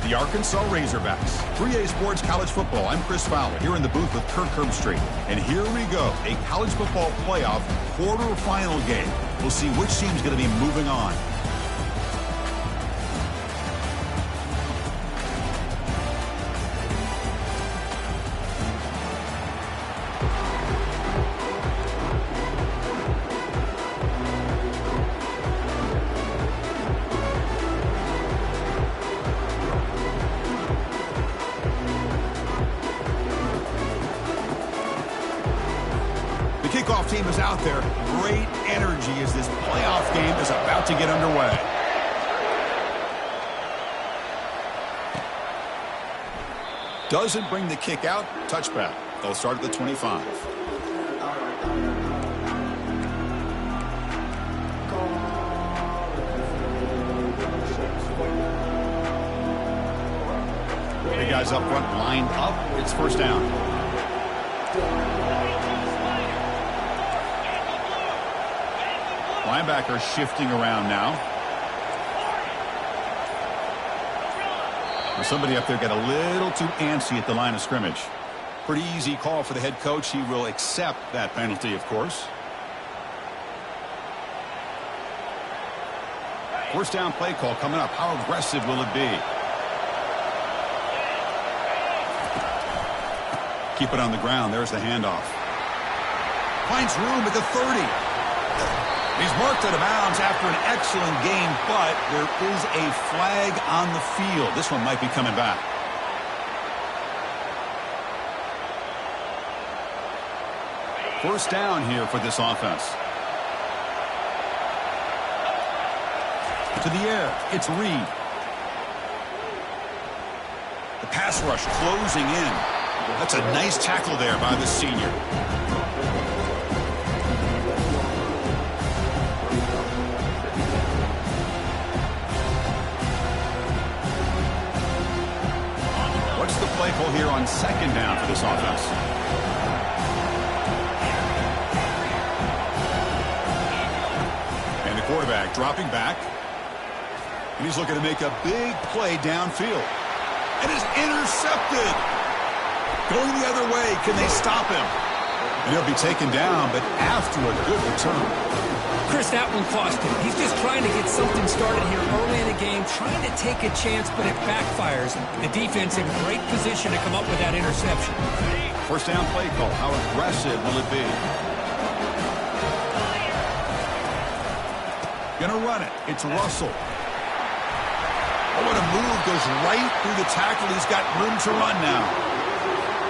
the Arkansas Razorbacks. 3A Sports College Football. I'm Chris Fowler here in the booth with Kirk Herbstreit. And here we go, a college football playoff quarterfinal game. We'll see which team's going to be moving on. Kickoff team is out there. Great energy as this playoff game is about to get underway. Doesn't bring the kick out. Touchback. They'll start at the 25. The guys up front lined up. It's first down. Linebacker shifting around now. Well, somebody up there got a little too antsy at the line of scrimmage. Pretty easy call for the head coach. He will accept that penalty, of course. First down play call coming up. How aggressive will it be? Keep it on the ground. There's the handoff. Finds room at the 30. He's marked out of bounds after an excellent game, but there is a flag on the field. This one might be coming back. First down here for this offense. To the air, it's Reed. The pass rush closing in. That's a nice tackle there by the senior. What's the play call here on second down for this offense? And the quarterback dropping back. And he's looking to make a big play downfield. And is intercepted. Going the other way. Can they stop him? And he'll be taken down, but after a good return. Chris, that one cost him. He's just trying to get something started here early in the game, trying to take a chance, but it backfires. The defense in great position to come up with that interception. First down play call. How aggressive will it be? Gonna run it. It's Russell. Oh, what a move. Goes right through the tackle. He's got room to run now.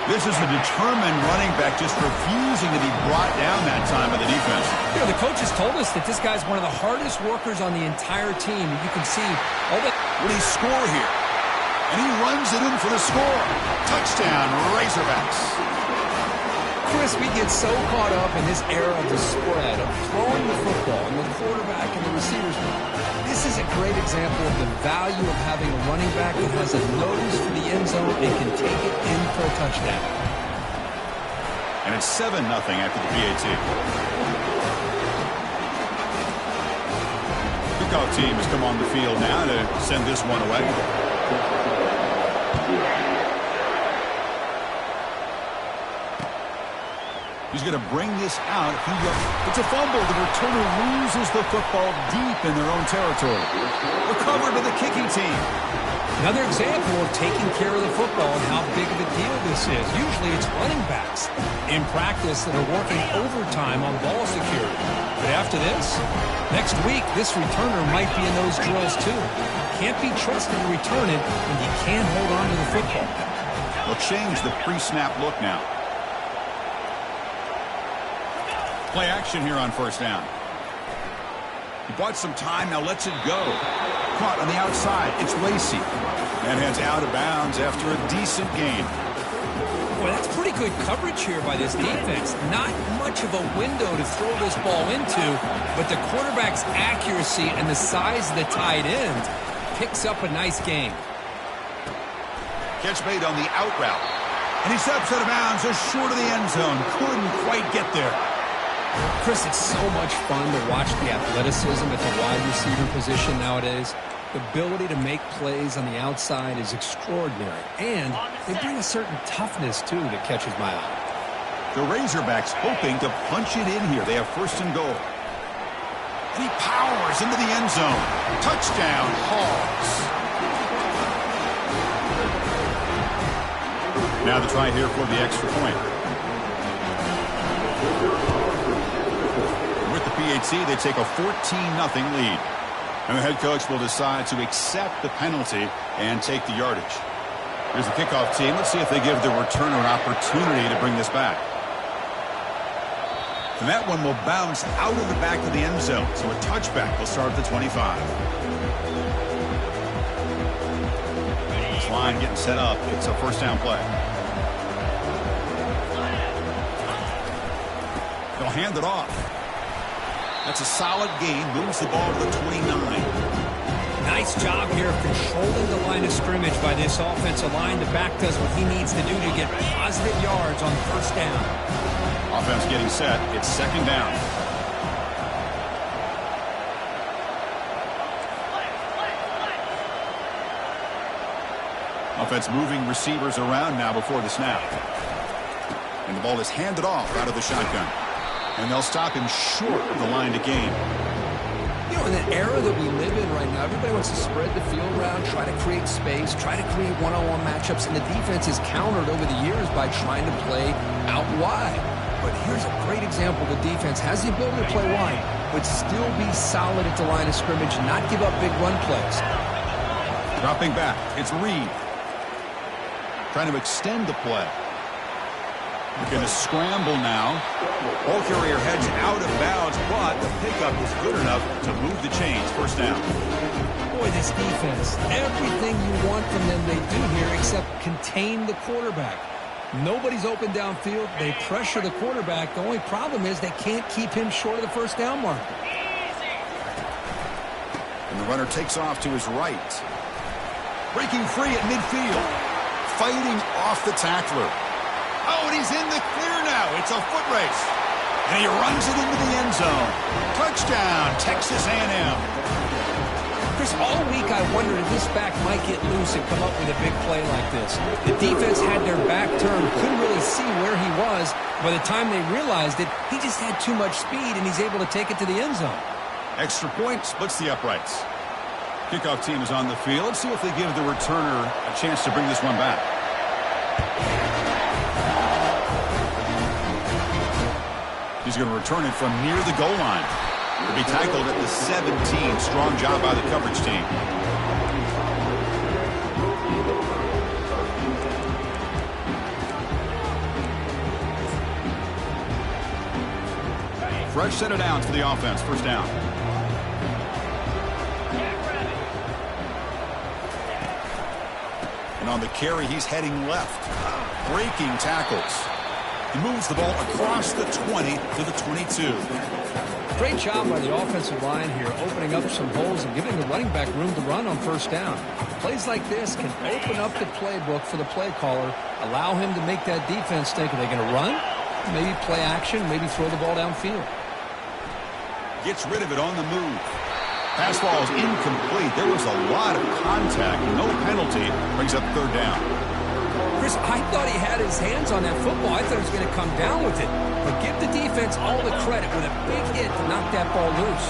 This is a determined running back, just refusing to be brought down that time by the defense. You know, the coaches told us that this guy's one of the hardest workers on the entire team. You can see all that. Will he score here? And he runs it in for the score. Touchdown, Razorbacks. Chris, we get so caught up in this era of the spread, of throwing the football, and the quarterback and the receivers. This is a great example of the value of having a running back that has a nose for the end zone and can take it in for a touchdown. And it's 7-0 after the PAT. Kickoff team has come on the field now to send this one away. He's going to bring this out. It's a fumble. The returner loses the football deep in their own territory. Recovered by the kicking team. Another example of taking care of the football and how big of a deal this is. Usually it's running backs in practice that are working overtime on ball security. But after this, next week, this returner might be in those drills too. Can't be trusted to return it when you can't hold on to the football. They'll change the pre-snap look now. Play action here on first down. He bought some time, now lets it go. Caught on the outside, it's Lacey. And heads out of bounds after a decent gain. Well, that's pretty good coverage here by this defense. Not much of a window to throw this ball into, but the quarterback's accuracy and the size of the tight end picks up a nice gain. Catch made on the out route. And he steps out of bounds just short of the end zone. Couldn't quite get there. Chris, it's so much fun to watch the athleticism at the wide receiver position nowadays. The ability to make plays on the outside is extraordinary, and they bring a certain toughness, too, that catches my eye. The Razorbacks hoping to punch it in here. They have first and goal. And he powers into the end zone. Touchdown, Hogs. Now the try here for the extra point. With the PHC, they take a 14-0 lead. And the head coach will decide to accept the penalty and take the yardage. Here's the kickoff team. Let's see if they give the returner an opportunity to bring this back. And that one will bounce out of the back of the end zone. So a touchback will start at the 25. This line getting set up. It's a first down play. They'll hand it off. That's a solid gain. Moves the ball to the 29. Nice job here of controlling the line of scrimmage by this offensive line. The back does what he needs to do to get positive yards on first down. Offense getting set. It's second down. Offense moving receivers around now before the snap. And the ball is handed off out of the shotgun. And they'll stop him short of the line to gain. You know, in the era that we live in right now, everybody wants to spread the field around, try to create space, try to create one-on-one matchups, and the defense is countered over the years by trying to play out wide. But here's a great example. The defense has the ability to play wide, but still be solid at the line of scrimmage, not give up big run plays. Dropping back, it's Reed. Trying to extend the play. They're going to scramble now. Ball carrier heads out of bounds, but the pickup is good enough to move the chains. First down. Boy, this defense, everything you want from them they do here except contain the quarterback. Nobody's open downfield. They pressure the quarterback. The only problem is they can't keep him short of the first down marker. And the runner takes off to his right. Breaking free at midfield. Fighting off the tackler. Oh, and he's in the clear now. It's a foot race. And he runs it into the end zone. Touchdown, Texas A&M. Chris, all week I wondered if this back might get loose and come up with a big play like this. The defense had their back turned, couldn't really see where he was. By the time they realized it, he just had too much speed, and he's able to take it to the end zone. Extra point splits the uprights. Kickoff team is on the field. Let's see if they give the returner a chance to bring this one back. He's going to return it from near the goal line. He'll be tackled at the 17. Strong job by the coverage team. Fresh set of downs for the offense. First down. And on the carry, he's heading left. Breaking tackles. He moves the ball across the 20 to the 22. Great job by the offensive line here, opening up some holes and giving the running back room to run on first down. Plays like this can open up the playbook for the play caller, allow him to make that defense think, are they going to run? Maybe play action, maybe throw the ball downfield. Gets rid of it on the move. Pass ball is incomplete. There was a lot of contact. No penalty. Brings up third down. Chris, I thought he had his hands on that football. I thought he was going to come down with it. But give the defense all the credit with a big hit to knock that ball loose.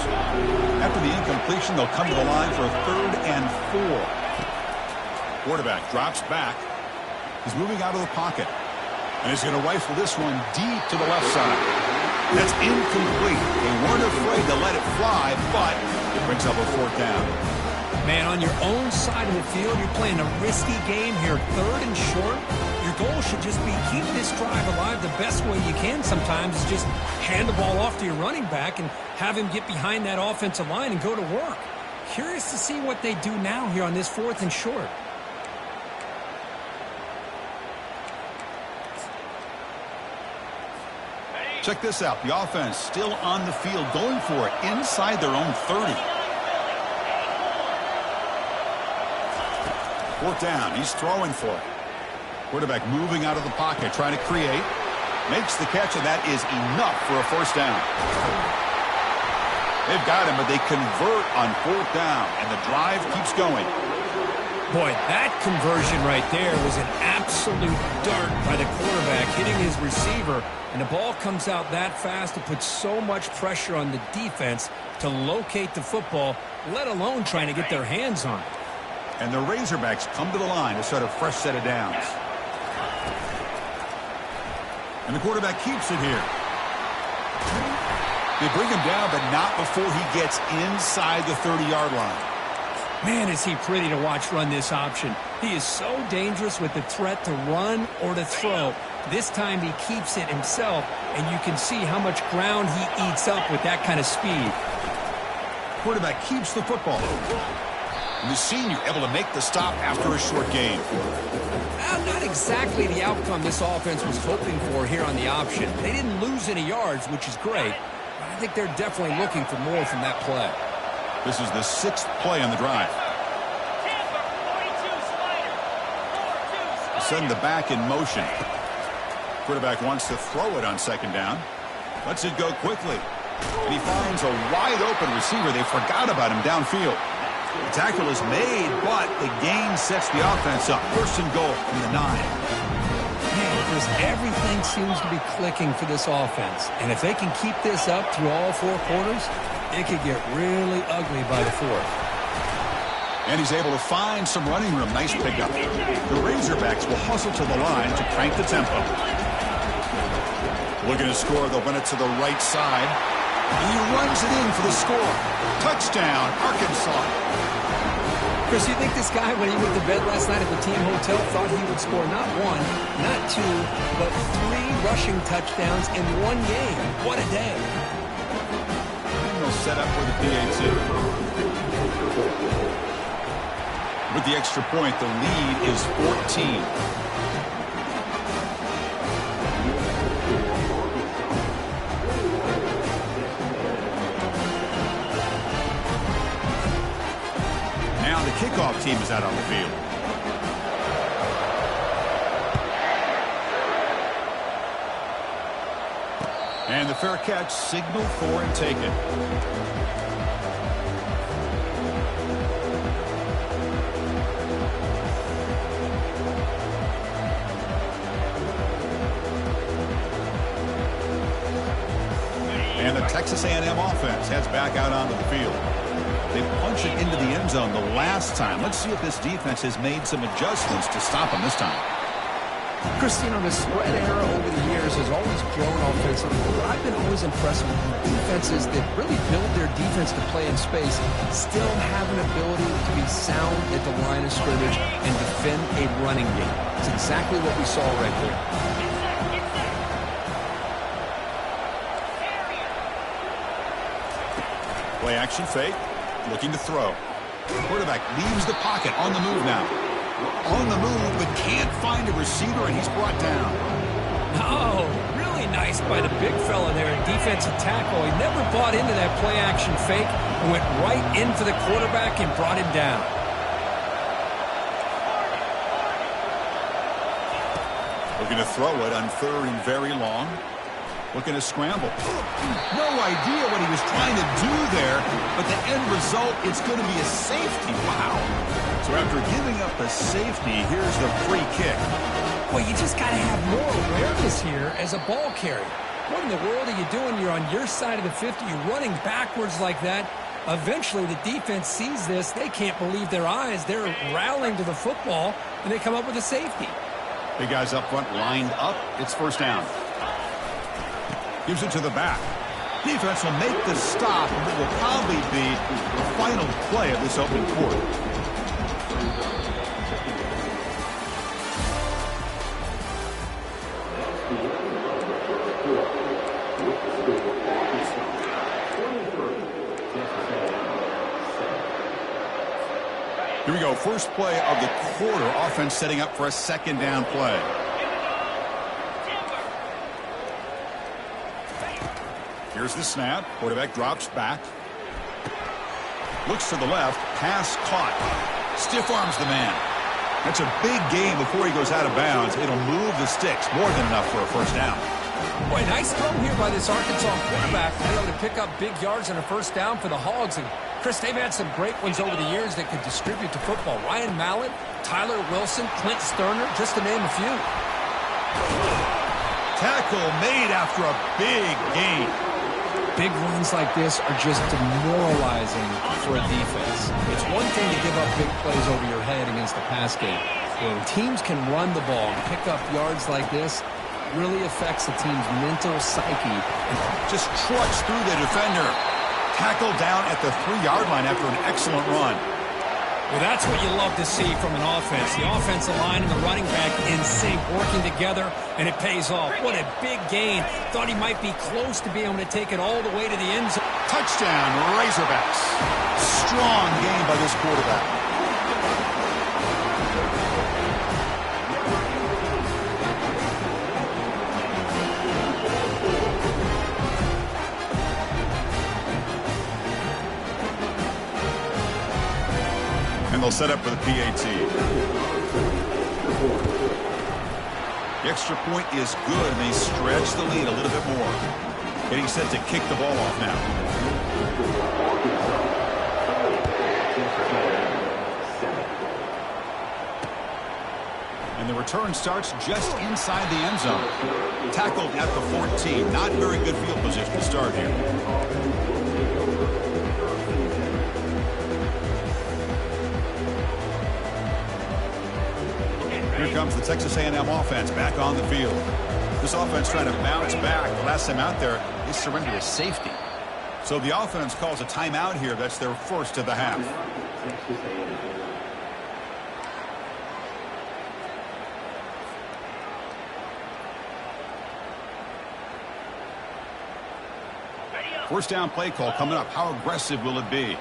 After the incompletion, they'll come to the line for a 3rd and 4. Quarterback drops back. He's moving out of the pocket. And he's going to rifle this one deep to the left side. That's incomplete. They weren't afraid to let it fly, but it brings up a 4th down. Man, on your own side of the field, you're playing a risky game here. 3rd and short. Your goal should just be keep this drive alive the best way you can sometimes is just hand the ball off to your running back and have him get behind that offensive line and go to work. Curious to see what they do now here on this 4th and short. Check this out. The offense still on the field, going for it inside their own 30. 4th down. He's throwing for it. Quarterback moving out of the pocket, trying to create. Makes the catch, and that is enough for a 1st down. They've got him, but they convert on 4th down, and the drive keeps going. Boy, that conversion right there was an absolute dart by the quarterback hitting his receiver, and the ball comes out that fast to put so much pressure on the defense to locate the football, let alone trying to get their hands on it. And the Razorbacks come to the line to start a fresh set of downs. And the quarterback keeps it here. They bring him down, but not before he gets inside the 30-yard line. Man, is he pretty to watch run this option. He is so dangerous with the threat to run or to throw. This time he keeps it himself, and you can see how much ground he eats up with that kind of speed. Quarterback keeps the football. And the senior able to make the stop after a short gain. Well, not exactly the outcome this offense was hoping for here on the option. They didn't lose any yards, which is great, but I think they're definitely looking for more from that play. This is the 6th play on the drive. Send the back in motion. Quarterback wants to throw it on 2nd down. Lets it go quickly. And he finds a wide-open receiver. They forgot about him downfield. The tackle is made, but the gain sets the offense up. 1st and goal from the 9. Man, because everything seems to be clicking for this offense. And if they can keep this up through all 4 quarters, it could get really ugly by the 4th. And he's able to find some running room. Nice pickup. The Razorbacks will hustle to the line to crank the tempo. Looking to score, they'll run it to the right side. And he runs it in for the score. Touchdown, Arkansas. Chris, you think this guy, when he went to bed last night at the team hotel, thought he would score not 1, not 2, but 3 rushing touchdowns in 1 game? What a day. Set up for the PAT. With the extra point, the lead is 14. Now the kickoff team is out on the field. And the fair catch signal for and take it. And the Texas A&M offense heads back out onto the field. They punch it into the end zone the last time. Let's see if this defense has made some adjustments to stop them this time. Christine, the spread era over the years has always grown offensively, but I've been always impressed with defenses that really build their defense to play in space, still have an ability to be sound at the line of scrimmage and defend a running game. It's exactly what we saw right here. Play action fake, looking to throw. Quarterback leaves the pocket, on the move now. On the move, but can't find a receiver, and he's brought down. Oh, really nice by the big fella there, defensive tackle. He never bought into that play action fake and went right into the quarterback and brought him down. Looking to throw it on 3rd and very long. Looking to scramble. No idea what he was trying to do there, but the end result, it's going to be a safety. Wow. So after giving up a safety, here's the free kick. Well, you just got to have more awareness here as a ball carrier. What in the world are you doing? You're on your side of the 50. You're running backwards like that. Eventually, the defense sees this. They can't believe their eyes. They're rallying to the football, and they come up with a safety. Big guys up front lined up. It's 1st down. Gives it to the back. Defense will make the stop, and it will probably be the final play of this open quarter. Here we go. First play of the quarter. Offense setting up for a 2nd down play. Here's the snap. Quarterback drops back. Looks to the left. Pass caught. Stiff arms the man. That's a big gain before he goes out of bounds. It'll move the sticks. More than enough for a 1st down. Boy, nice throw here by this Arkansas quarterback to be able to pick up big yards and a first down for the Hogs. And, Chris, they've had some great ones over the years that could distribute the football. Ryan Mallett, Tyler Wilson, Clint Sterner, just to name a few. Tackle made after a big gain. Big runs like this are just demoralizing for a defense. It's one thing to give up big plays over your head against the pass game. When teams can run the ball and pick up yards like this, really affects the team's mental psyche. Just trudged through the defender. Tackled down at the 3-yard line after an excellent run. Well, that's what you love to see from an offense. The offensive line and the running back in sync, working together, and it pays off. What a big gain. Thought he might be close to being able to take it all the way to the end zone. Touchdown, Razorbacks. Strong game by this quarterback. And they'll set up for the PAT. The extra point is good, and they stretch the lead a little bit more. Getting set to kick the ball off now. And the return starts just inside the end zone. Tackled at the 14. Not very good field position to start here. Here comes the Texas A&M offense back on the field. This offense trying to bounce back. The last time out there, they surrendered a safety. So the offense calls a timeout here. That's their first of the half. First down play call coming up. How aggressive will it be?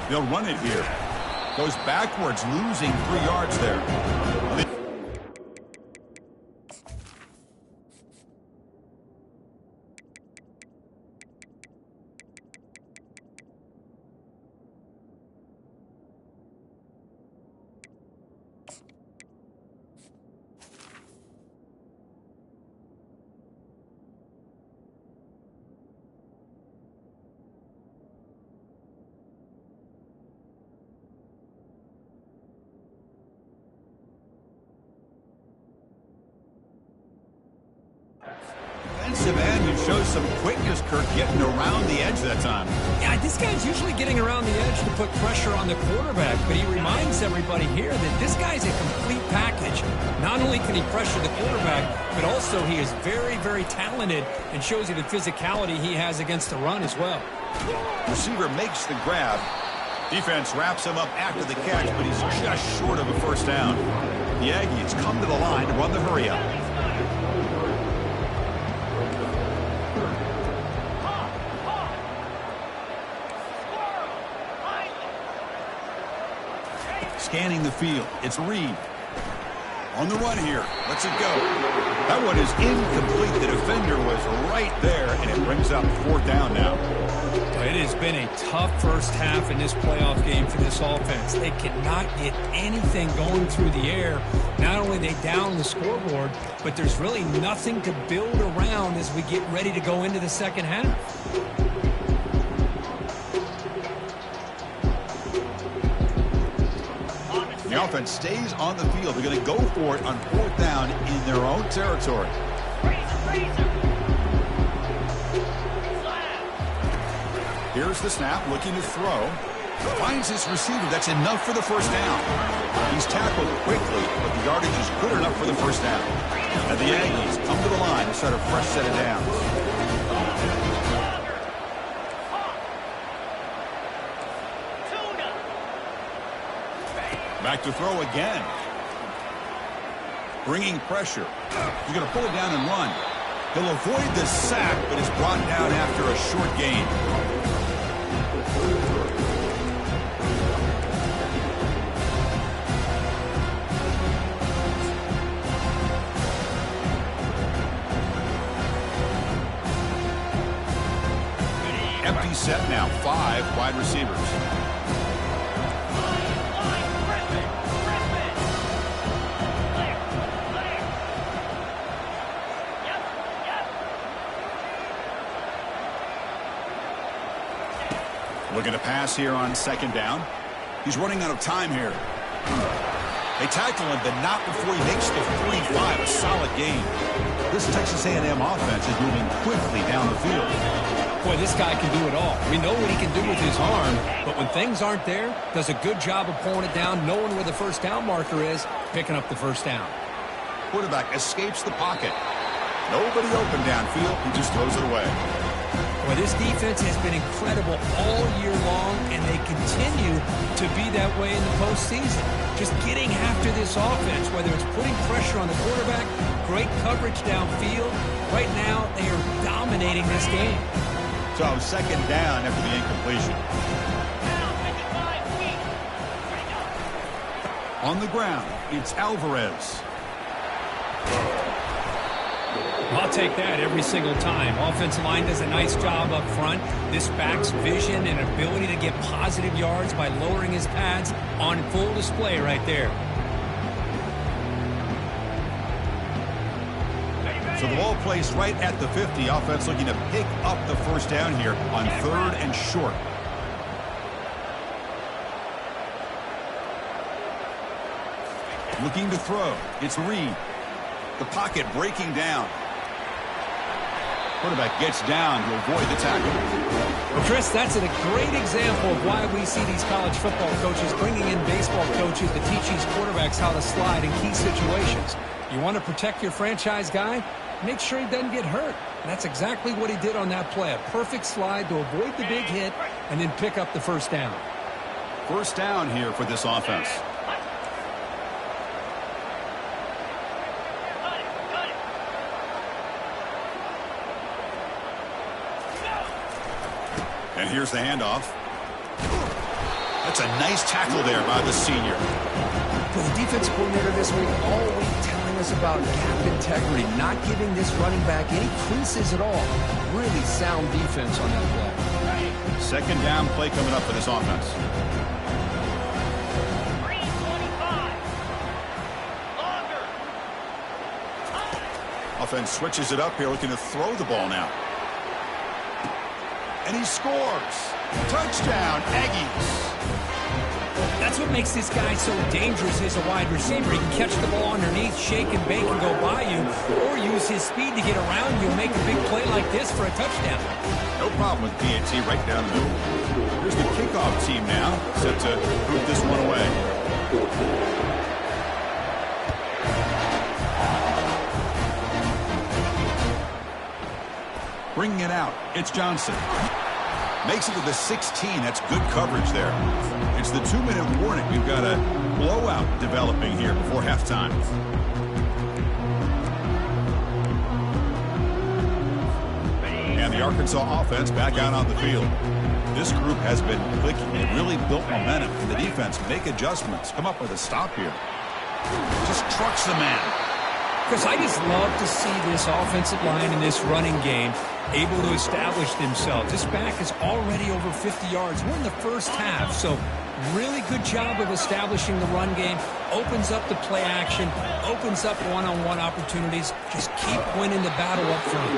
They'll run it here. Goes backwards, losing 3 yards there. Defensive end who shows some quickness, Kirk, getting around the edge that time. Yeah, this guy's usually getting around the edge to put pressure on the quarterback, but he reminds everybody here that this guy's a complete package. Not only can he pressure the quarterback, but also he is very, very talented and shows you the physicality he has against the run as well. Receiver makes the grab. Defense wraps him up after the catch, but he's just short of a first down. The Aggies come to the line to run the hurry-up. Scanning the field. It's Reed. On the run here. Lets it go. That one is incomplete. The defender was right there, and it brings up 4th down now. It has been a tough first half in this playoff game for this offense. They cannot get anything going through the air. Not only are they down the scoreboard, but there's really nothing to build around as we get ready to go into the second half. The offense stays on the field. They're going to go for it on 4th down in their own territory. Here's the snap, looking to throw. Finds his receiver. That's enough for the first down. He's tackled quickly, but the yardage is good enough for the first down. And the Aggies come to the line to start a fresh set of downs. Back to throw again. Bringing pressure. He's going to pull it down and run. He'll avoid the sack, but is brought down after a short gain. Empty set now. 5 wide receivers. pass here on second down. He's running out of time here. They tackle him, but not before he makes the 45, a solid gain. This Texas A&M offense is moving quickly down the field. Boy, this guy can do it all. We know what he can do with his arm, but when things aren't there, does a good job of pulling it down, knowing where the first down marker is, picking up the first down. Quarterback escapes the pocket. Nobody open downfield. He just throws it away. Well, this defense has been incredible all year long, and they continue to be that way in the postseason. Just getting after this offense, whether it's putting pressure on the quarterback, great coverage downfield. Right now, they are dominating this game. So, second down after the incompletion. On the ground, it's Alvarez. I'll take that every single time. Offensive line does a nice job up front. This back's vision and ability to get positive yards by lowering his pads on full display right there. So the ball placed right at the 50. Offense looking to pick up the first down here on 3rd and short. Looking to throw. It's Reed. The pocket breaking down. Quarterback gets down to avoid the tackle. Well, Chris, that's a great example of why we see these college football coaches bringing in baseball coaches to teach these quarterbacks how to slide in key situations. You want to protect your franchise guy? Make sure he doesn't get hurt. And that's exactly what he did on that play. A perfect slide to avoid the big hit and then pick up the first down. First down here for this offense. And here's the handoff. That's a nice tackle there by the senior. For the defense coordinator this week, all week telling us about gap integrity, not giving this running back any creases at all. Really sound defense on that play. Second down play coming up for this offense. Offense switches it up here, looking to throw the ball now. And he scores. Touchdown, Aggies. That's what makes this guy so dangerous as a wide receiver. He can catch the ball underneath, shake and bake and go by you, or use his speed to get around you and make a big play like this for a touchdown. No problem with PNT right down the middle. Here's the kickoff team now, set to boot this one away. Bringing it out, it's Johnson. Makes it to the 16. That's good coverage there. It's the 2-minute warning. We've got a blowout developing here before halftime. And the Arkansas offense back out on the field. This group has been clicking. It really built momentum. And the defense make adjustments. Come up with a stop here. Just trucks the man. Chris, I just love to see this offensive line in this running game able to establish themselves. This back is already over 50 yards. We're in the first half, so really good job of establishing the run game. Opens up the play action, opens up one-on-one opportunities. Just keep winning the battle up front.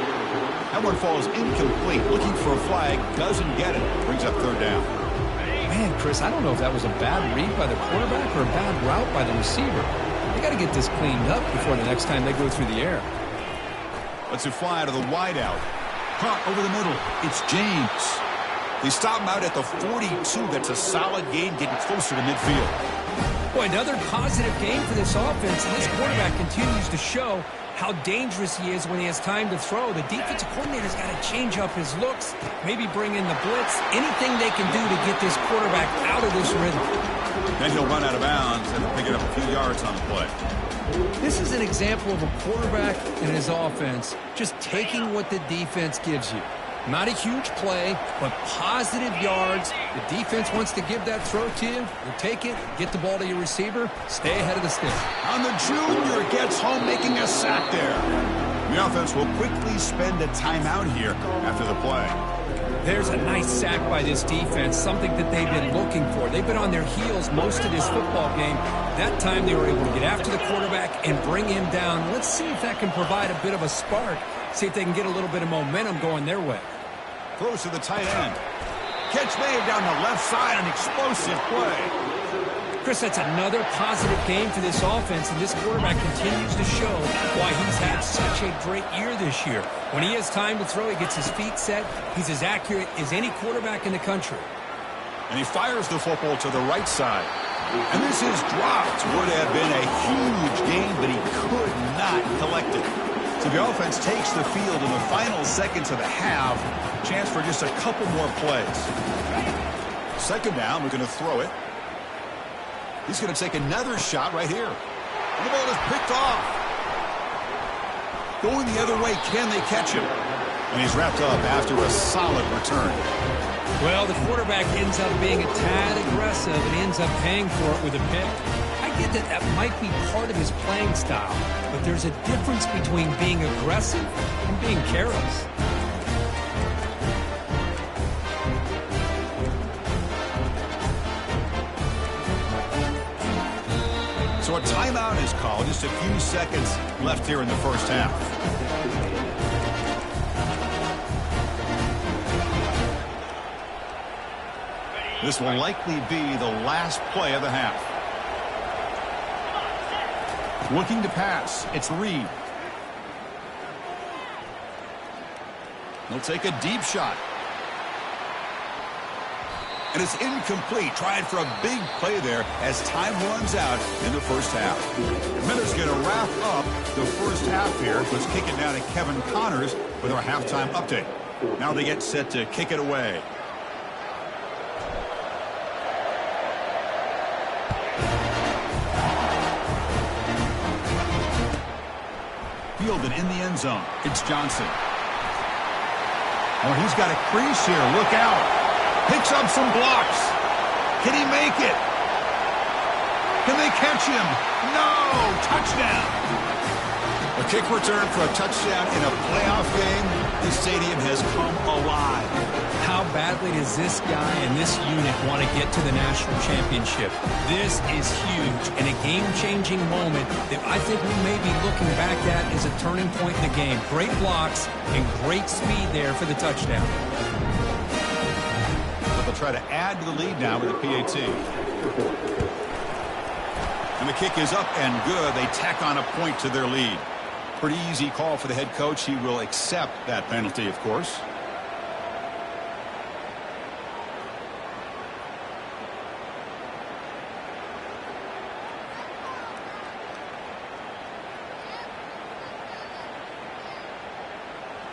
That one falls incomplete. Looking for a flag, doesn't get it. Brings up third down. Man, Chris, I don't know if that was a bad read by the quarterback or a bad route by the receiver. They got to get this cleaned up before the next time they go through the air. Let's it fly to the wideout. Caught over the middle. It's James. They stop him out at the 42. That's a solid gain, getting closer to midfield. Boy, another positive game for this offense, and this quarterback continues to show how dangerous he is when he has time to throw. The defensive coordinator's got to change up his looks, maybe bring in the blitz, anything they can do to get this quarterback out of this rhythm. Then he'll run out of bounds and pick it up a few yards on the play. This is an example of a quarterback and his offense just taking what the defense gives you. Not a huge play, but positive yards. The defense wants to give that throw to you. You take it, get the ball to your receiver, stay ahead of the stick. On the junior, gets home, making a sack there. The offense will quickly spend a timeout here after the play. There's a nice sack by this defense, something that they've been looking for. They've been on their heels most of this football game. That time they were able to get after the quarterback and bring him down. Let's see if that can provide a bit of a spark. See if they can get a little bit of momentum going their way. Throws to the tight end. Catch made down the left side, an explosive play. Chris, that's another positive game for this offense, and this quarterback continues to show why he's had such a great year this year. When he has time to throw, he gets his feet set. He's as accurate as any quarterback in the country. And he fires the football to the right side. And this is dropped. Would have been a huge gain, but he could not collect it. So the offense takes the field in the final seconds of the half. Chance for just a couple more plays. Second down, we're going to throw it. He's going to take another shot right here. And the ball is picked off. Going the other way, can they catch him? And he's wrapped up after a solid return. Well, the quarterback ends up being a tad aggressive and ends up paying for it with a pick. I get that that might be part of his playing style, but there's a difference between being aggressive and being careless. So a timeout is called. Just a few seconds left here in the first half. This will likely be the last play of the half. Looking to pass. It's Reed. He'll take a deep shot. And it's incomplete. Trying for a big play there as time runs out in the first half. Miller's going to wrap up the first half here. Let's kick it down to Kevin Connors with our halftime update. Now they get set to kick it away. Fielded in the end zone. It's Johnson. Oh, he's got a crease here. Look out. Picks up some blocks. Can he make it? Can they catch him? No! Touchdown! A kick return for a touchdown in a playoff game. This stadium has come alive. How badly does this guy and this unit want to get to the national championship? This is huge and a game-changing moment that I think we may be looking back at as a turning point in the game. Great blocks and great speed there for the touchdown. They'll try to add to the lead now with a PAT. And the kick is up and good. They tack on a point to their lead. Pretty easy call for the head coach. He will accept that penalty, of course.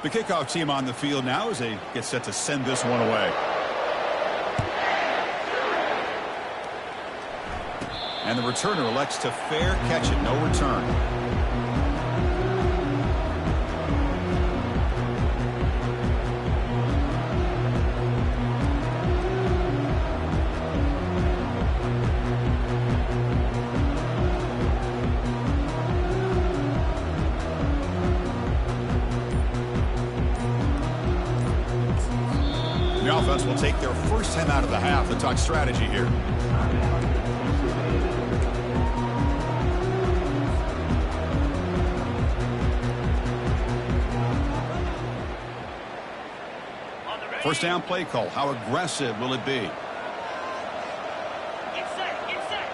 The kickoff team on the field now as they get set to send this one away. And the returner elects to fair catch it, no return. The offense will take their first time out of the half and talk strategy here. First down play call. How aggressive will it be? Get set, get set.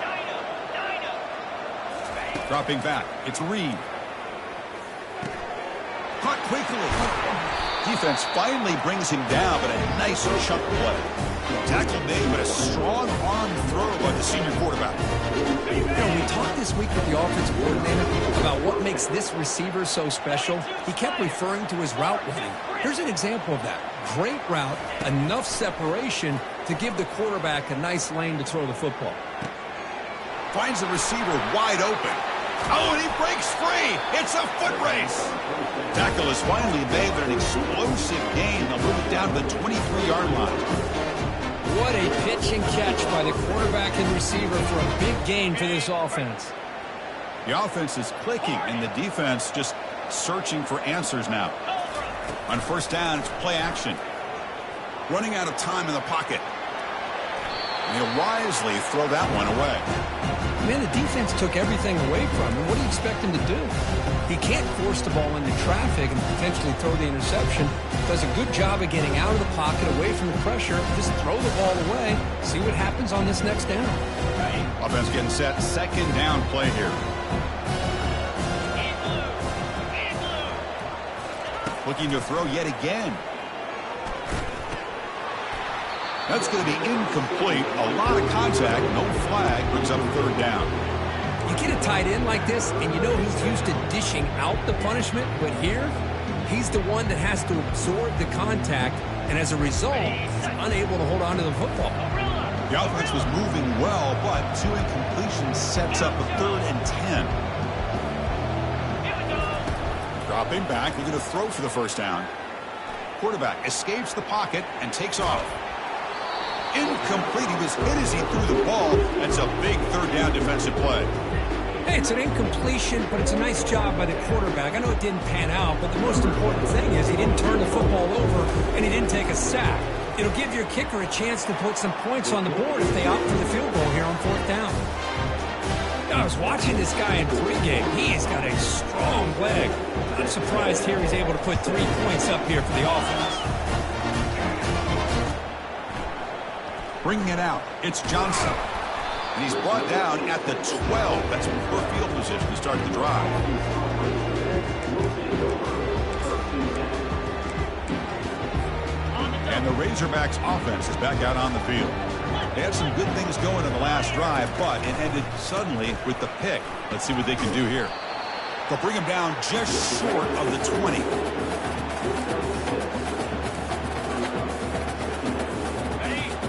Dino. Dropping back. It's Reed. Caught quickly. Defense finally brings him down, but a nice chunk play. Tackle made, but a strong arm throw by the senior quarterback. You know, we talked this week with the offensive coordinator about what makes this receiver so special. He kept referring to his route running. Here's an example of that. Great route, enough separation to give the quarterback a nice lane to throw the football. Finds the receiver wide open. Oh, and he breaks free. It's a foot race. Tackle is finally made, but an explosive gain. They'll move it down to the 23-yard line. What a pitch and catch by the quarterback and receiver for a big gain for this offense. The offense is clicking, and the defense just searching for answers now. On first down, it's play action. Running out of time in the pocket. And he'll wisely throw that one away. Man, the defense took everything away from him. What do you expect him to do? He can't force the ball into traffic and potentially throw the interception. Does a good job of getting out of the pocket, away from the pressure. Just throw the ball away. See what happens on this next down. Offense getting set. Second down play here. Looking to throw yet again. That's going to be incomplete. A lot of contact. No flag. Brings up third down. You get a tight end like this, and you know he's used to dishing out the punishment, but here, he's the one that has to absorb the contact, and as a result, he's unable to hold on to the football. The offense was moving well, but two incompletions sets up a 3rd and 10. Dropping back, looking to throw for the first down. Quarterback escapes the pocket and takes off. Incomplete. He was hit as he threw the ball. That's a big third down defensive play. Hey, it's an incompletion, but it's a nice job by the quarterback. I know it didn't pan out, but the most important thing is he didn't turn the football over and he didn't take a sack. It'll give your kicker a chance to put some points on the board if they opt for the field goal here on 4th down. I was watching this guy in pregame. He has got a strong leg. I'm surprised here he's able to put 3 points up here for the offense. Bringing it out, it's Johnson. And he's brought down at the 12. That's poor field position to start the drive. And the Razorbacks offense is back out on the field. They had some good things going in the last drive, but it ended suddenly with the pick. Let's see what they can do here. They'll bring him down just short of the 20.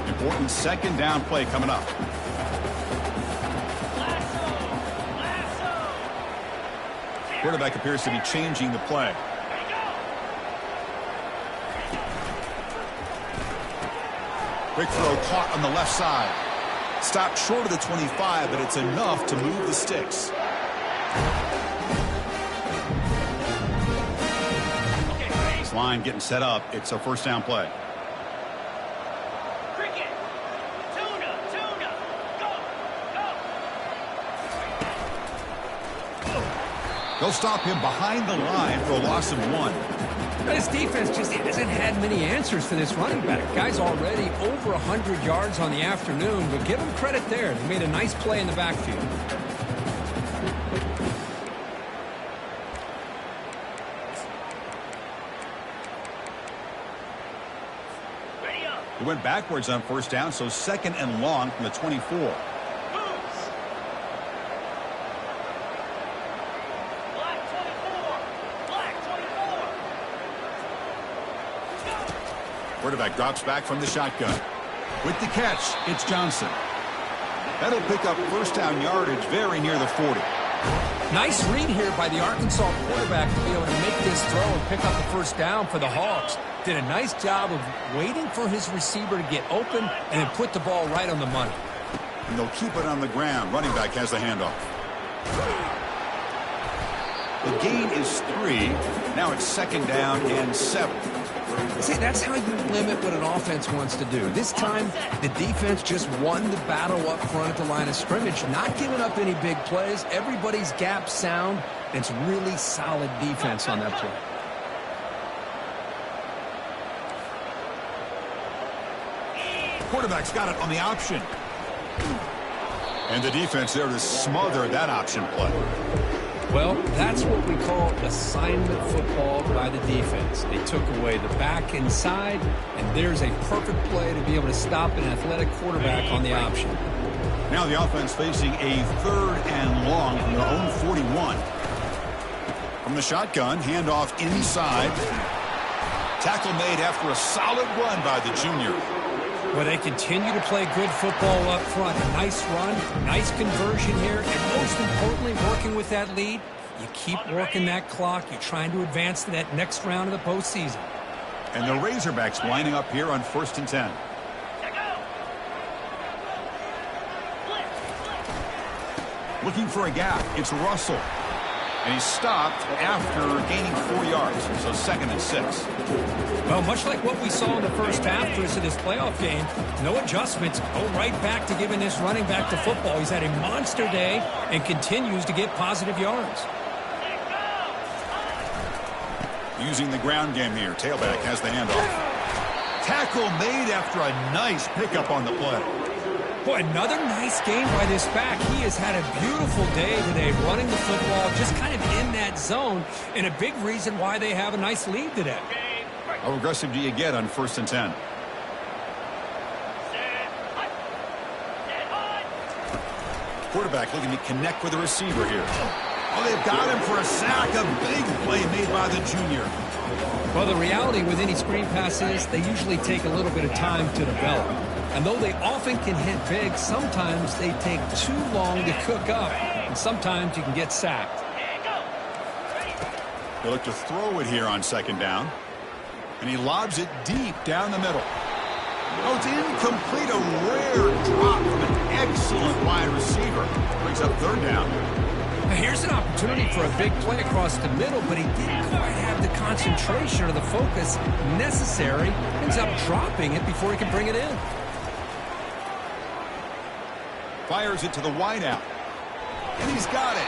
Important second down play coming up. Quarterback appears to be changing the play. Quick throw caught on the left side. Stopped short of the 25, but it's enough to move the sticks. This line getting set up. It's a first down play. They'll stop him behind the line for a loss of 1. This defense just hasn't had many answers for this running back. Guy's already over 100 yards on the afternoon, but give him credit there. They made a nice play in the backfield. He went backwards on first down, so second and long from the 24. Quarterback drops back from the shotgun. With the catch, it's Johnson. That'll pick up first down yardage very near the 40. Nice read here by the Arkansas quarterback to be able to make this throw and pick up the first down for the Hawks. Did a nice job of waiting for his receiver to get open and then put the ball right on the money. And they'll keep it on the ground. Running back has the handoff. The gain is 3. Now it's second down and 7. See, that's how you limit what an offense wants to do. This time, the defense just won the battle up front at the line of scrimmage, not giving up any big plays. Everybody's gap sound. It's really solid defense on that play. Quarterback's got it on the option. And the defense there to smother that option play. Well, that's what we call assignment football by the defense. They took away the back inside, and there's a perfect play to be able to stop an athletic quarterback on the option. Now the offense facing a third and long from their own 41. From the shotgun, handoff inside. Tackle made after a solid run by the junior. Well, they continue to play good football up front. A nice run, nice conversion here, and most importantly, working with that lead, you keep working that clock. You're trying to advance to that next round of the postseason. And the Razorbacks lining up here on 1st and 10. Looking for a gap. It's Russell. And he stopped after gaining 4 yards, so 2nd and 6. Well, much like what we saw in the first half for this playoff game, no adjustments. Go right back to giving this running back to football. He's had a monster day and continues to get positive yards. Using the ground game here. Tailback has the handoff. Tackle made after a nice pickup on the play. Boy, another nice game by this back. He has had a beautiful day today running the football, just kind of in that zone, and a big reason why they have a nice lead today. How aggressive do you get on 1st and 10? Quarterback looking to connect with the receiver here. Oh, they've got him for a sack. A big play made by the junior. Well, the reality with any screen pass is they usually take a little bit of time to develop. And though they often can hit big, sometimes they take too long to cook up. And sometimes you can get sacked. They look to throw it here on 2nd down. And he lobs it deep down the middle. Oh, it's incomplete. A rare drop from an excellent wide receiver. Brings up 3rd down. Now here's an opportunity for a big play across the middle, but he didn't quite have the concentration or the focus necessary. Ends up dropping it before he can bring it in. Fires it to the wideout. And he's got it.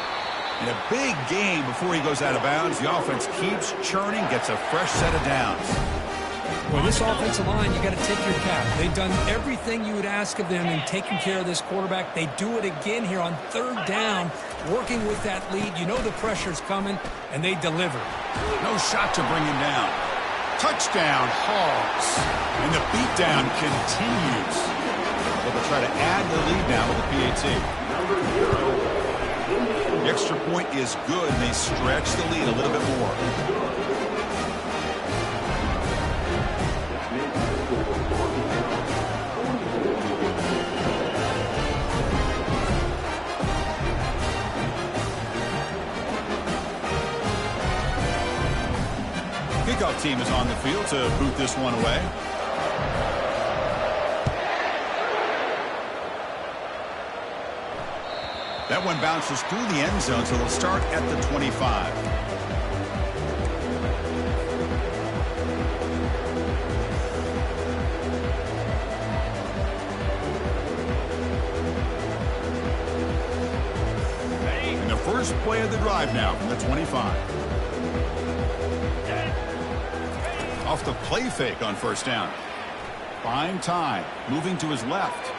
And a big game before he goes out of bounds. The offense keeps churning, gets a fresh set of downs. Well, this offensive line, you got to tip your cap. They've done everything you would ask of them in taking care of this quarterback. They do it again here on 3rd down, working with that lead. You know the pressure's coming, and they deliver. No shot to bring him down. Touchdown, Hogs. And the beatdown continues. But they'll try to add the lead now with the PAT. The extra point is good, and they stretch the lead a little bit more. Kickoff team is on the field to boot this one away. That one bounces through the end zone, so they'll start at the 25. And the first play of the drive now from the 25. Off the play fake on 1st down. Fine time. Moving to his left.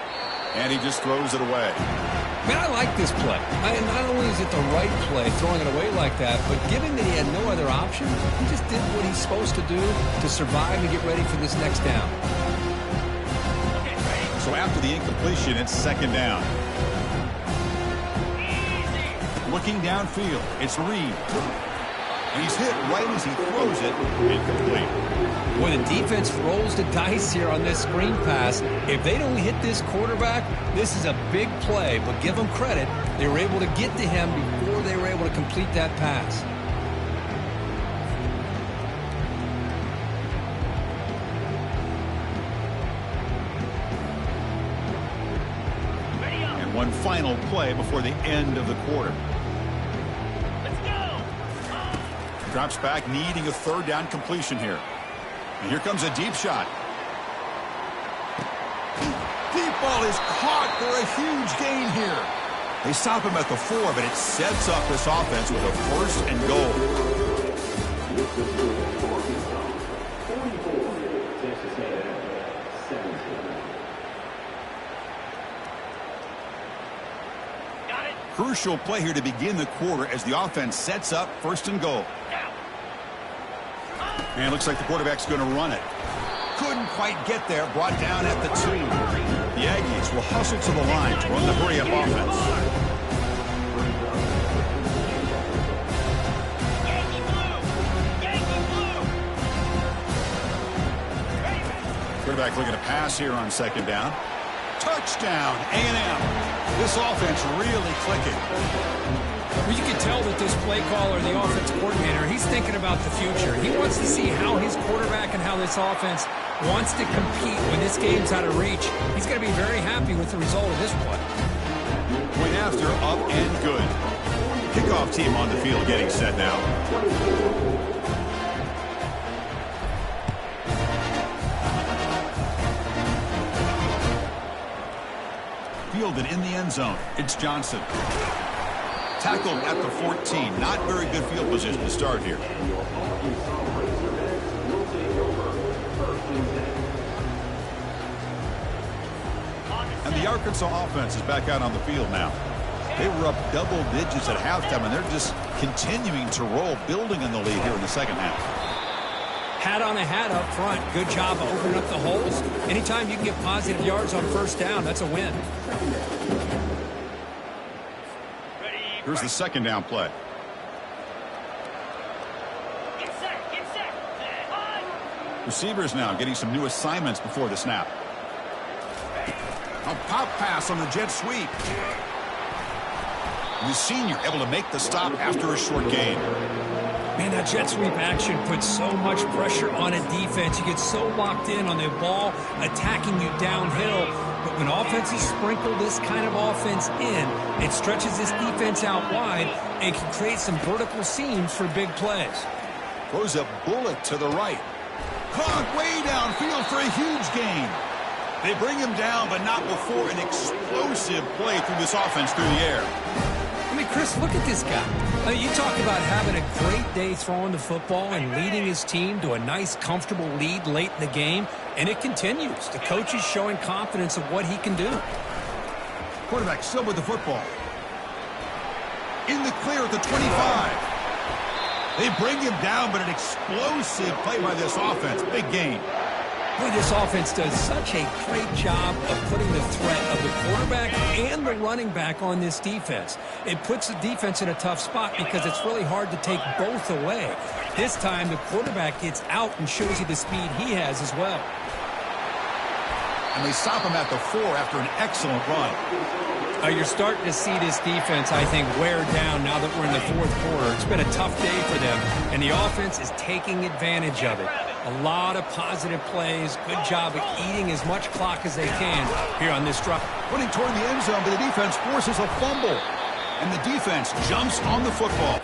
And he just throws it away. Man, I like this play. Not only is it the right play, throwing it away like that, but given that he had no other option, he just did what he's supposed to do to survive and get ready for this next down. So after the incompletion, it's 2nd down. Looking downfield, it's Reed. And he's hit right as he throws it, incomplete. When the defense rolls the dice here on this screen pass, if they don't hit this quarterback, this is a big play. But give them credit, they were able to get to him before they were able to complete that pass. And one final play before the end of the quarter. Drops back, needing a 3rd down completion here. And here comes a deep shot. Deep ball is caught for a huge gain here. They stop him at the 4, but it sets up this offense with a 1st and goal. Crucial play here to begin the quarter as the offense sets up 1st and goal. And it looks like the quarterback's going to run it. Couldn't quite get there, brought down at the 2. The Aggies will hustle to the line to run the hurry-up offense. Quarterback looking to pass here on 2nd down. Touchdown, A&M. This offense really clicking. Well, you can tell that this play caller, the offense coordinator, he's thinking about the future. He wants to see how his quarterback and how this offense wants to compete when this game's out of reach. He's going to be very happy with the result of this play. Point after, up and good. Kickoff team on the field getting set now. Fielded in the end zone. It's Johnson. Tackled at the 14. Not very good field position to start here. And the Arkansas offense is back out on the field now. They were up double digits at halftime, and they're just continuing to roll, building in the lead here in the second half. Hat on a hat up front. Good job of opening up the holes. Anytime you can get positive yards on first down, that's a win. Here's the second down play. Get set, get set. Receivers now getting some new assignments before the snap. A pop pass on the jet sweep. The senior able to make the stop after a short gain. Man, that jet sweep action puts so much pressure on a defense. You get so locked in on the ball attacking you downhill. But when offenses sprinkle this kind of offense in, it stretches this defense out wide and can create some vertical seams for big plays. Throws a bullet to the right. Caught way downfield for a huge gain. They bring him down, but not before an explosive play through this offense through the air. I mean, Chris, look at this guy. I mean, you talk about having a great day throwing the football and leading his team to a nice, comfortable lead late in the game, and it continues. The coach is showing confidence of what he can do. Quarterback still with the football. In the clear at the 25. They bring him down, but an explosive play by this offense. Big gain. Boy, this offense does such a great job of putting the threat of the quarterback and the running back on this defense. It puts the defense in a tough spot because it's really hard to take both away. This time, the quarterback gets out and shows you the speed he has as well. And they stop him at the 4 after an excellent run. You're starting to see this defense, I think, wear down now that we're in the fourth quarter. It's been a tough day for them, and the offense is taking advantage of it. A lot of positive plays. Good job of eating as much clock as they can here on this drive. Running toward the end zone, but the defense forces a fumble. And the defense jumps on the football.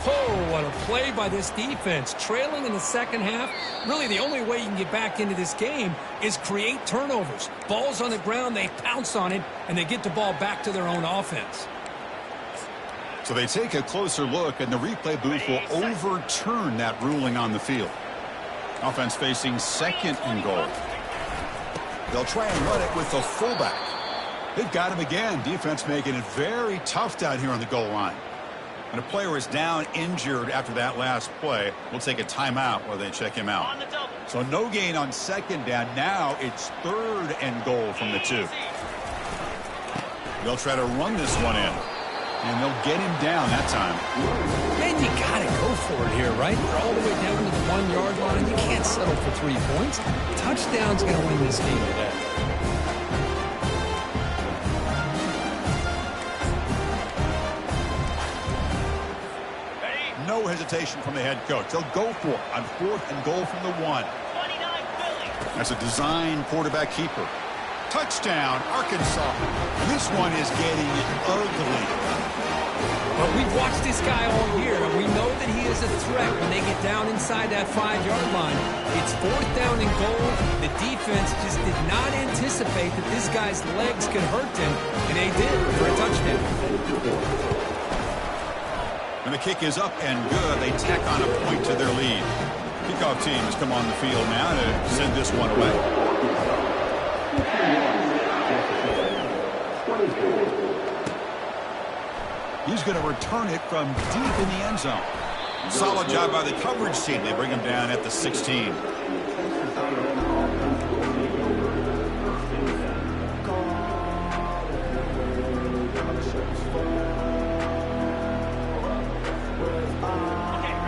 Oh, what a play by this defense. Trailing in the second half. Really, the only way you can get back into this game is create turnovers. Ball's on the ground, they pounce on it, and they get the ball back to their own offense. So they take a closer look, and the replay booth will overturn that ruling on the field. Offense facing second and goal. They'll try and run it with the fullback. They've got him again. Defense making it very tough down here on the goal line. And a player is down injured after that last play. We'll take a timeout while they check him out. So no gain on second down. Now it's third and goal from the 2. They'll try to run this one in. And they'll get him down that time. Man, you got to go for it here, right? They're all the way down to the 1-yard line. You can't settle for 3 points. Touchdown's going to win this game today. No hesitation from the head coach. They'll go for it on 4th and goal from the 1. That's a design quarterback keeper. Touchdown, Arkansas. And this one is getting ugly. But we've watched this guy all year, and we know that he is a threat when they get down inside that 5-yard line. It's 4th down and goal. The defense just did not anticipate that this guy's legs could hurt him, and they did for a touchdown. And the kick is up and good. They tack on a point to their lead. Kickoff team has come on the field now to send this one away. He's going to return it from deep in the end zone. Solid job by the coverage team. They bring him down at the 16.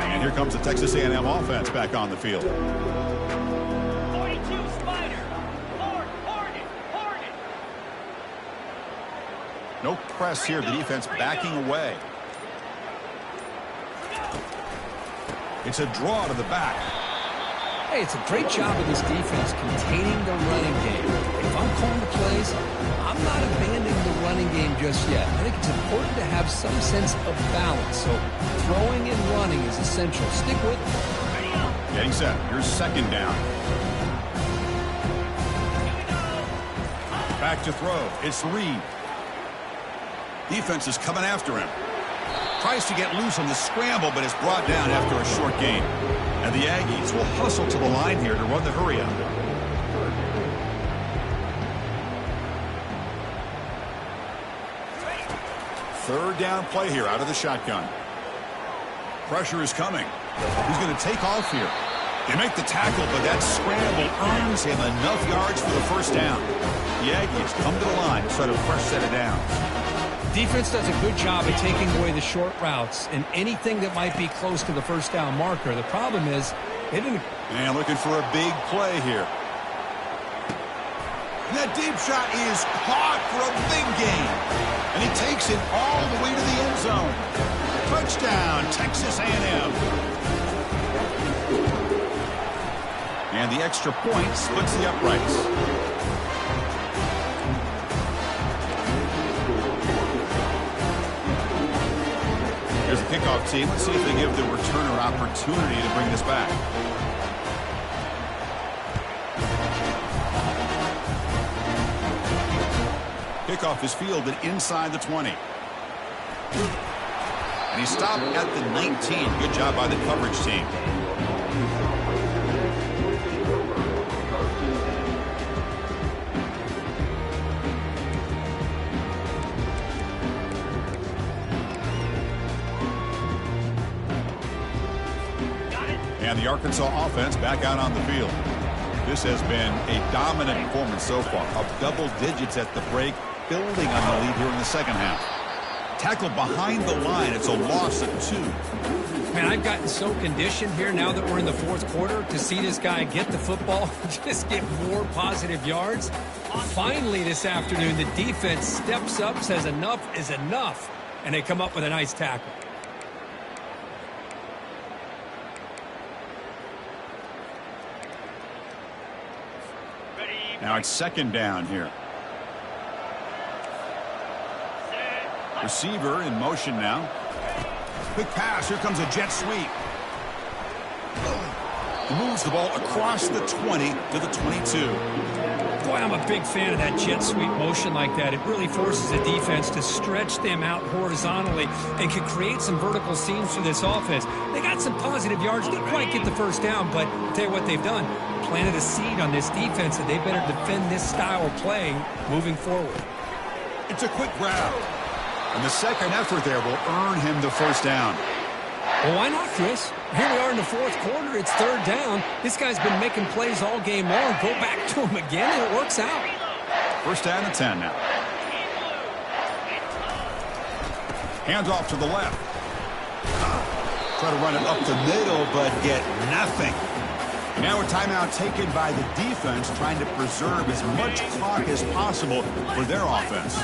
And here comes the Texas A&M offense back on the field. 42 Spider. Hornet. No press here. The defense backing away. It's a draw to the back. Hey, it's a great job of this defense containing the running game. If I'm calling the plays, I'm not abandoning the running game just yet. I think it's important to have some sense of balance. So throwing and running is essential. Stick with it. Getting set. Here's second down. Back to throw. It's Reed. Defense is coming after him. Tries to get loose on the scramble, but is brought down after a short gain. And the Aggies will hustle to the line here to run the hurry up. Third down play here out of the shotgun. Pressure is coming. He's going to take off here. They make the tackle, but that scramble earns him enough yards for the first down. The Aggies come to the line to try to fresh set it down. Defense does a good job at taking away the short routes and anything that might be close to the first down marker. The problem is they didn't. And looking for a big play here. And that deep shot is caught for a big gain. And he takes it all the way to the end zone. Touchdown, Texas A&M. And the extra point splits the uprights. Here's the kickoff team. Let's see if they give the returner opportunity to bring this back. Kickoff is fielded inside the 20. And he stopped at the 19. Good job by the coverage team. And the Arkansas offense back out on the field. This has been a dominant performance so far, up double digits at the break, building on the lead here in the second half. Tackle behind the line. It's a loss of 2. Man, I've gotten so conditioned here now that we're in the fourth quarter to see this guy get the football, just get more positive yards. Finally this afternoon, the defense steps up, says enough is enough, and they come up with a nice tackle. Now it's second down here. Receiver in motion now. Quick pass. Here comes a jet sweep. He moves the ball across the 20 to the 22. Boy, I'm a big fan of that jet sweep motion like that. It really forces the defense to stretch them out horizontally and can create some vertical seams for this offense. They got some positive yards. Didn't quite get the first down, but I'll tell you what they've done. Planted a seed on this defense that they better defend this style of play moving forward. It's a quick grab. And the second effort there will earn him the first down. Well, why not, Chris? Here we are in the fourth quarter. It's third down. This guy's been making plays all game long. Go back to him again, and it works out. First down and 10 now. Hands off to the left. Try to run it up the middle, but get nothing. Now a timeout taken by the defense, trying to preserve as much clock as possible for their offense.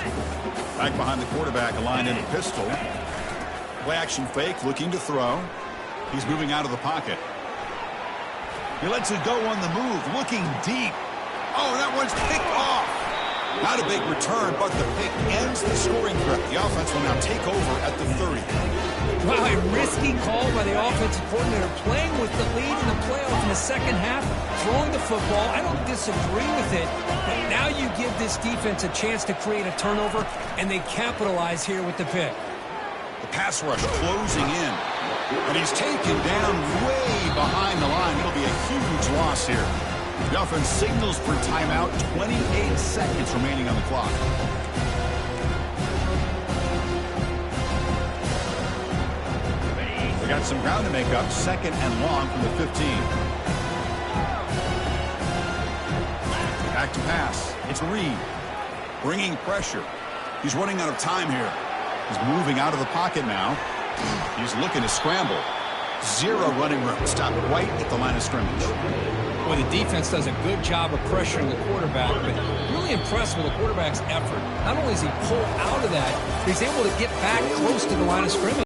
Back behind the quarterback, aligned in a pistol. Play action fake, looking to throw. He's moving out of the pocket. He lets it go on the move, looking deep. Oh, that one's picked off. Not a big return, but the pick ends the scoring threat. The offense will now take over at the 30. Wow, a risky call by the offensive coordinator, playing with the lead in the playoff in the second half, throwing the football. I don't disagree with it, but now you give this defense a chance to create a turnover, and they capitalize here with the pick. The pass rush closing in, and he's taken down way behind the line. It'll be a huge loss here. The offense signals for timeout, 28 seconds remaining on the clock. We got some ground to make up, second and long from the 15. Back to pass. It's Reed. Bringing pressure. He's running out of time here. He's moving out of the pocket now. He's looking to scramble. Zero running room. Stopped right at the line of scrimmage. Well, the defense does a good job of pressuring the quarterback, but really impressed with the quarterback's effort. Not only does he pull out of that, but he's able to get back close to the line of scrimmage.